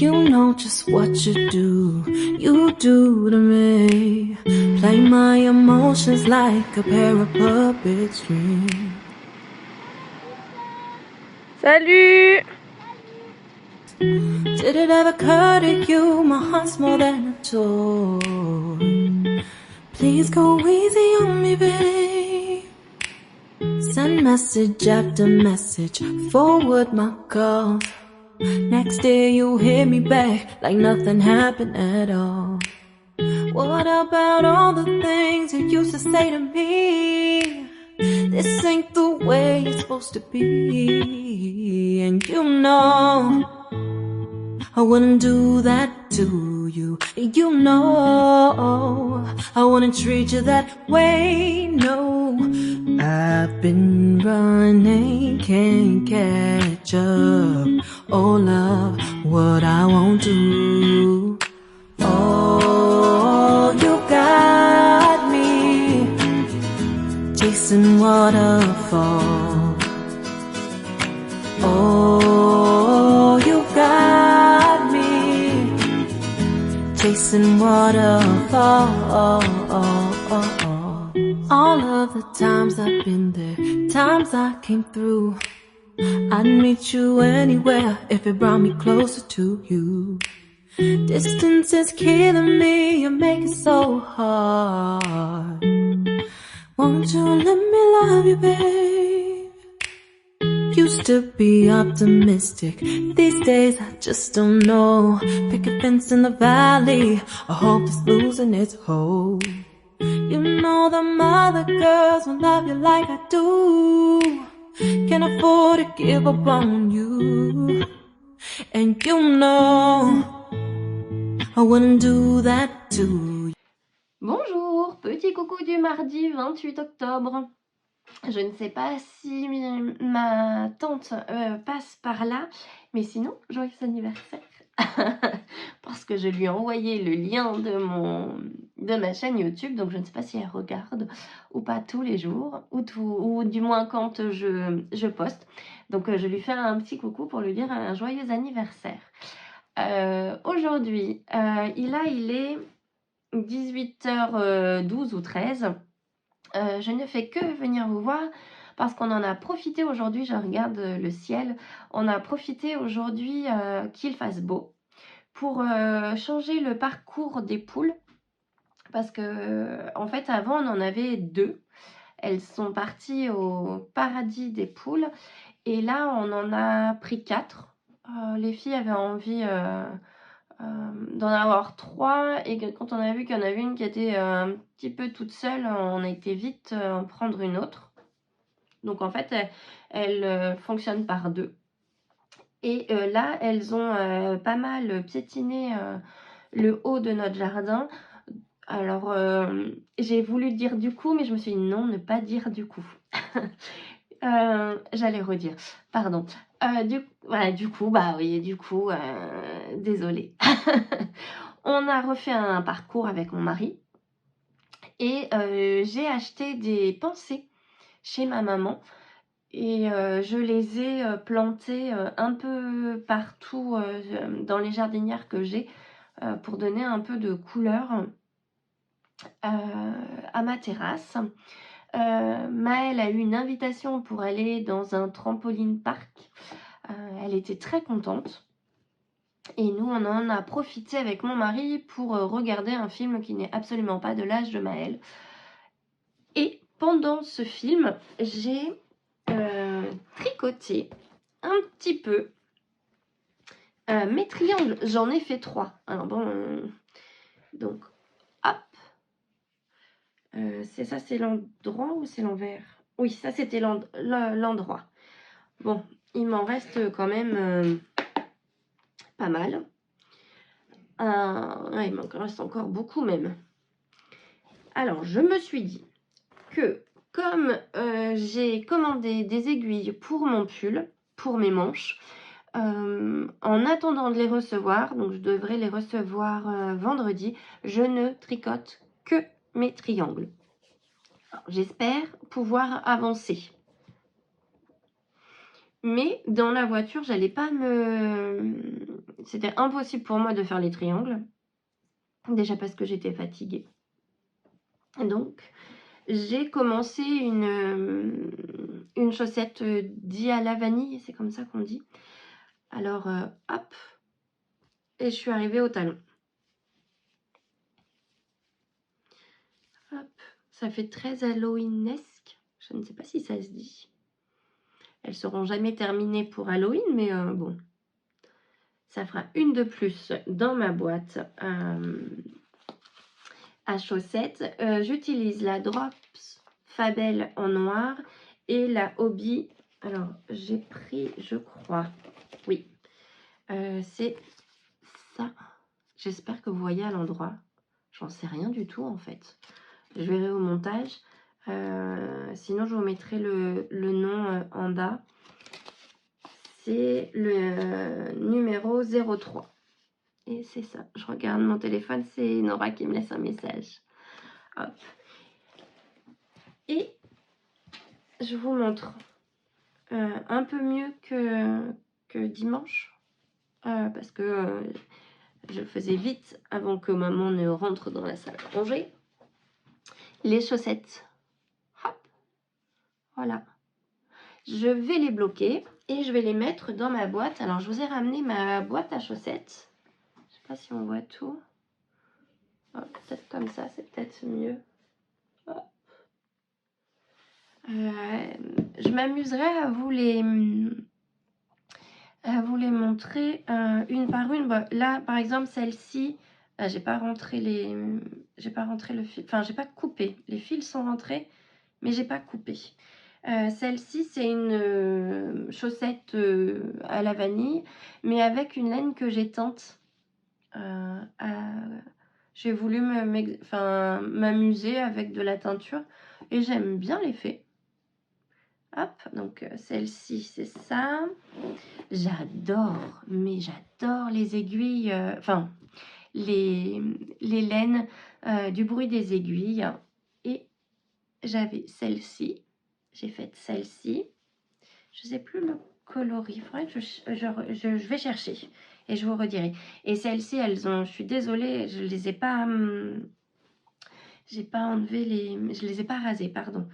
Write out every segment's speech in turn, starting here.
You know just what you do to me. Play my emotions like a pair of puppet strings. Salut! Did it ever occur to you my heart's more than a toy? Please go easy on me, babe. Send message after message, forward my calls. Next day you hit me back like nothing happened at all. What about all the things you used to say to me? This ain't the way it's supposed to be. And you know I wouldn't do that to you. You know I wouldn't treat you that way, no. I've been running, can't catch up. Oh love, what I won't do. Oh, you got me chasing waterfall. Oh, you got me chasing waterfall. All of the times I've been there, times I came through, I'd meet you anywhere if it brought me closer to you. Distance is killing me, you make it so hard. Won't you let me love you, babe? Used to be optimistic, these days I just don't know. Pick a fence in the valley, I hope it's losing its hold. You know them other girls won't love you like I do. Can't afford to give up on you. And you know I wouldn't do that to you. Bonjour, petit coucou du mardi 28 octobre. Je ne sais pas si ma tante passe par là, mais sinon, joyeux anniversaire. Parce que je lui ai envoyé le lien de ma chaîne YouTube, donc je ne sais pas si elle regarde ou pas tous les jours, ou du moins quand je poste. Donc je lui fais un petit coucou pour lui dire un joyeux anniversaire. Aujourd'hui, il est 18h12 ou 13. Je ne fais que venir vous voir parce qu'on en a profité aujourd'hui, je regarde le ciel, on a profité aujourd'hui qu'il fasse beau pour changer le parcours des poules parce que en fait avant on en avait 2, elles sont parties au paradis des poules et là on en a pris 4. Les filles avaient envie d'en avoir 3 et que quand on a vu qu'il y en avait une qui était un petit peu toute seule, on a été vite en prendre une autre. Donc en fait, elle fonctionne par 2. Et là, elles ont pas mal piétiné le haut de notre jardin. Alors, j'ai voulu dire du coup, mais je me suis dit non, ne pas dire du coup. J'allais redire, pardon. Du coup, bah oui, du coup, désolée. On a refait un parcours avec mon mari et j'ai acheté des pensées chez ma maman et je les ai plantées un peu partout dans les jardinières que j'ai pour donner un peu de couleur à ma terrasse. Maëlle a eu une invitation pour aller dans un trampoline park. Elle était très contente. Et nous, on en a profité avec mon mari pour regarder un film qui n'est absolument pas de l'âge de Maëlle. Et pendant ce film, j'ai tricoté un petit peu mes triangles. J'en ai fait 3. Alors bon, donc, hop. C'est ça, c'est l'endroit ou c'est l'envers? Oui, ça, c'était l'endroit. Bon, il m'en reste quand même pas mal. Ouais, il m'en reste encore beaucoup même. Alors, je me suis dit que comme j'ai commandé des aiguilles pour mon pull, pour mes manches, en attendant de les recevoir, donc je devrais les recevoir vendredi, je ne tricote que mes triangles. J'espère pouvoir avancer. Mais dans la voiture, j'allais pas c'était impossible pour moi de faire les triangles. Déjà parce que j'étais fatiguée. Donc, j'ai commencé une chaussette dit à la vanille, c'est comme ça qu'on dit. Alors, hop, et je suis arrivée au talon. Hop, ça fait très Halloweenesque. Je ne sais pas si ça se dit. Elles seront jamais terminées pour Halloween, mais bon. Ça fera une de plus dans ma boîte à chaussettes. J'utilise la Drops Fabel en noir et la Hobby. Alors, j'ai pris, je crois, oui, c'est ça. J'espère que vous voyez à l'endroit. J'en sais rien du tout, en fait. Je verrai au montage. Sinon, je vous mettrai le nom en bas. C'est le numéro 03. Et c'est ça. Je regarde mon téléphone. C'est Nora qui me laisse un message. Hop. Et je vous montre un peu mieux que dimanche. Parce que je faisais vite avant que maman ne rentre dans la salle à manger. Les chaussettes. Hop. Voilà. Je vais les bloquer et je vais les mettre dans ma boîte. Alors, je vous ai ramené ma boîte à chaussettes. Je sais pas si on voit tout. Peut-être comme ça, c'est peut-être mieux. Je m'amuserai à vous les montrer une par une. Bon, là, par exemple, celle-ci, j'ai pas rentré le fil. Enfin, j'ai pas coupé. Les fils sont rentrés, mais j'ai pas coupé. Celle-ci, c'est une chaussette à la vanille, mais avec une laine que j'ai teinte. J'ai voulu m'amuser avec de la teinture et j'aime bien l'effet. Hop, donc celle-ci, c'est ça. J'adore, mais j'adore les aiguilles, les laines du bruit des aiguilles. Et j'avais celle-ci. J'ai fait celle-ci. Je ne sais plus le coloris. Il faudrait que je vais chercher et je vous redirai. Et celles-ci, je suis désolée, je les ai pas... j'ai pas enlevé je les ai pas rasées, pardon.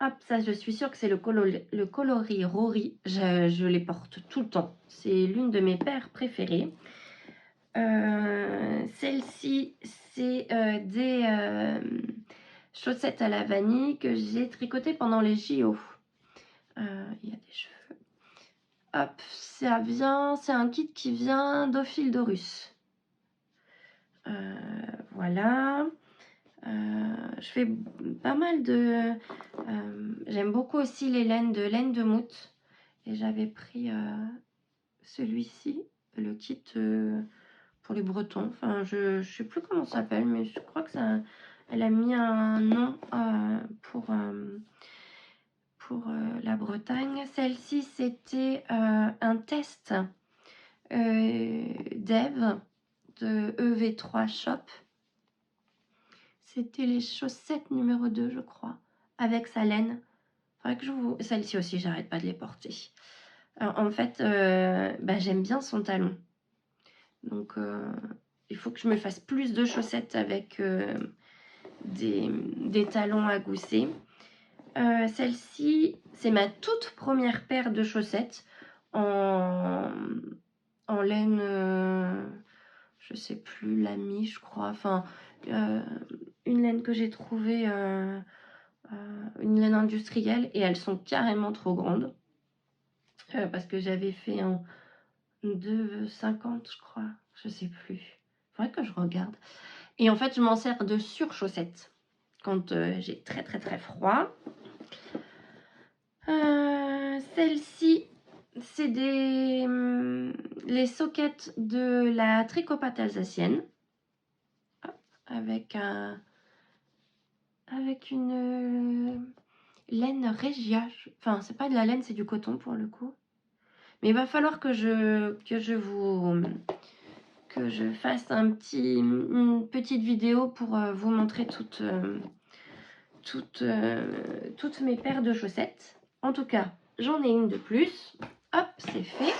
Hop, ça, je suis sûre que c'est le coloris Rory. Je les porte tout le temps. C'est l'une de mes paires préférées. Celle-ci, c'est des chaussettes à la vanille que j'ai tricotées pendant les JO. Il y a des cheveux. Hop, c'est un kit qui vient d'Ophildorus. Voilà. Je fais pas mal de... j'aime beaucoup aussi les laines de Mout. Et j'avais pris celui-ci, le kit pour les Bretons. Enfin, je sais plus comment ça s'appelle, mais je crois que ça... Elle a mis un nom pour la Bretagne. Celle-ci, c'était un test d'Eve de EV3 Shop. C'était les chaussettes numéro 2, je crois, avec sa laine. Faudrait que je vous... Celle-ci aussi, j'arrête pas de les porter. Alors, en fait, j'aime bien son talon. Donc, il faut que je me fasse plus de chaussettes avec des talons à gousset. Celle-ci, c'est ma toute première paire de chaussettes en laine, je sais plus, l'ami, je crois. Enfin, une laine que j'ai trouvée, une laine industrielle, et elles sont carrément trop grandes. Parce que j'avais fait un 2,50, je crois. Je sais plus. Faudrait que je regarde. Et en fait, je m'en sers de sur-chaussettes quand j'ai très très très froid. Celle-ci, c'est les sockets de la Tricopate alsacienne. Hop, avec une laine Regia. Enfin, c'est pas de la laine, c'est du coton pour le coup. Mais il va falloir que je fasse une petite vidéo pour vous montrer toutes mes paires de chaussettes. En tout cas, j'en ai une de plus. hop, c'est fait.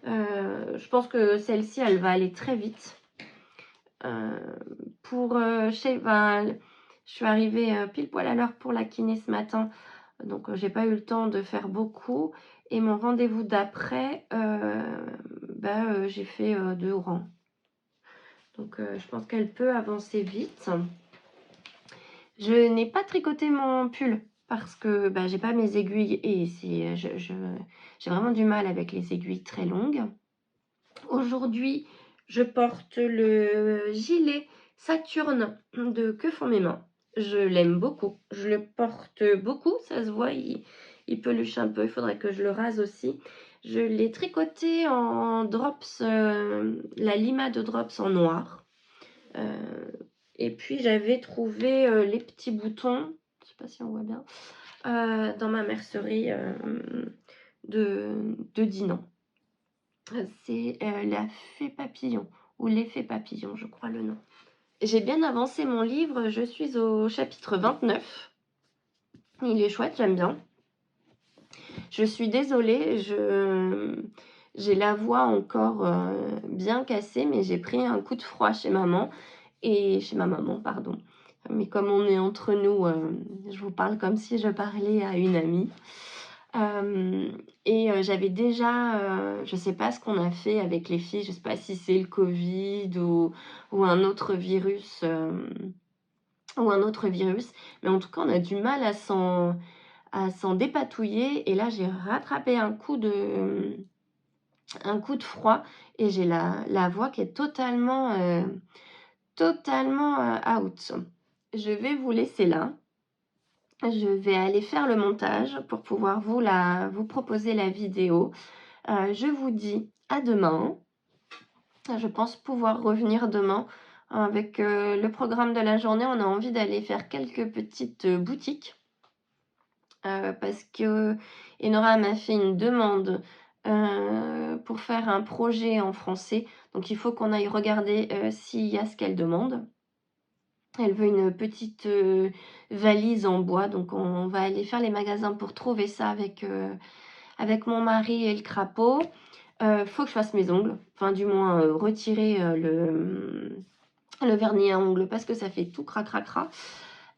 Je pense que celle-ci, elle va aller très vite. Je suis arrivée pile poil à l'heure pour la kiné ce matin, donc j'ai pas eu le temps de faire beaucoup. Et mon rendez-vous d'après, j'ai fait 2 rangs. Donc je pense qu'elle peut avancer vite. Je n'ai pas tricoté mon pull parce que j'ai pas mes aiguilles et j'ai vraiment du mal avec les aiguilles très longues. Aujourd'hui, je porte le gilet Saturne de Que font mes mains. Je l'aime beaucoup. Je le porte beaucoup, ça se voit, il peluche un peu. Il faudrait que je le rase aussi. Je l'ai tricoté en drops, la Lima de drops en noir. Et puis j'avais trouvé les petits boutons, je sais pas si on voit bien, dans ma mercerie de Dinan. C'est la fée papillon, ou l'effet papillon, je crois le nom. J'ai bien avancé mon livre, je suis au chapitre 29. Il est chouette, j'aime bien. Je suis désolée, j'ai la voix encore bien cassée, mais j'ai pris un coup de froid chez maman, pardon. Mais comme on est entre nous, je vous parle comme si je parlais à une amie. J'avais déjà, je sais pas ce qu'on a fait avec les filles, je sais pas si c'est le Covid ou un autre virus, mais en tout cas on a du mal à s'en dépatouiller. Et là j'ai rattrapé un coup de froid et j'ai la voix qui est totalement out. Je vais vous laisser là. Je vais aller faire le montage pour pouvoir vous proposer la vidéo. Je vous dis à demain. Je pense pouvoir revenir demain avec le programme de la journée. On a envie d'aller faire quelques petites boutiques parce que Enora m'a fait une demande pour faire un projet en français. Donc il faut qu'on aille regarder s'il y a ce qu'elle demande. Elle veut une petite valise en bois, donc on va aller faire les magasins pour trouver ça avec mon mari et le crapaud. Faut que je fasse mes ongles, enfin du moins retirer le vernis à ongles parce que ça fait tout cra.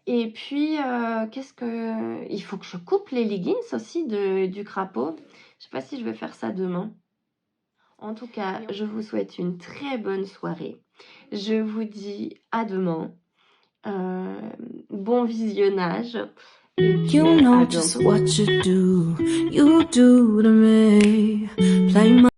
Et puis il faut que je coupe les leggings aussi du crapaud. Je sais pas si je vais faire ça demain. En tout cas, je vous souhaite une très bonne soirée. Je vous dis à demain. Bon visionnage. You know just what you do to me. Play my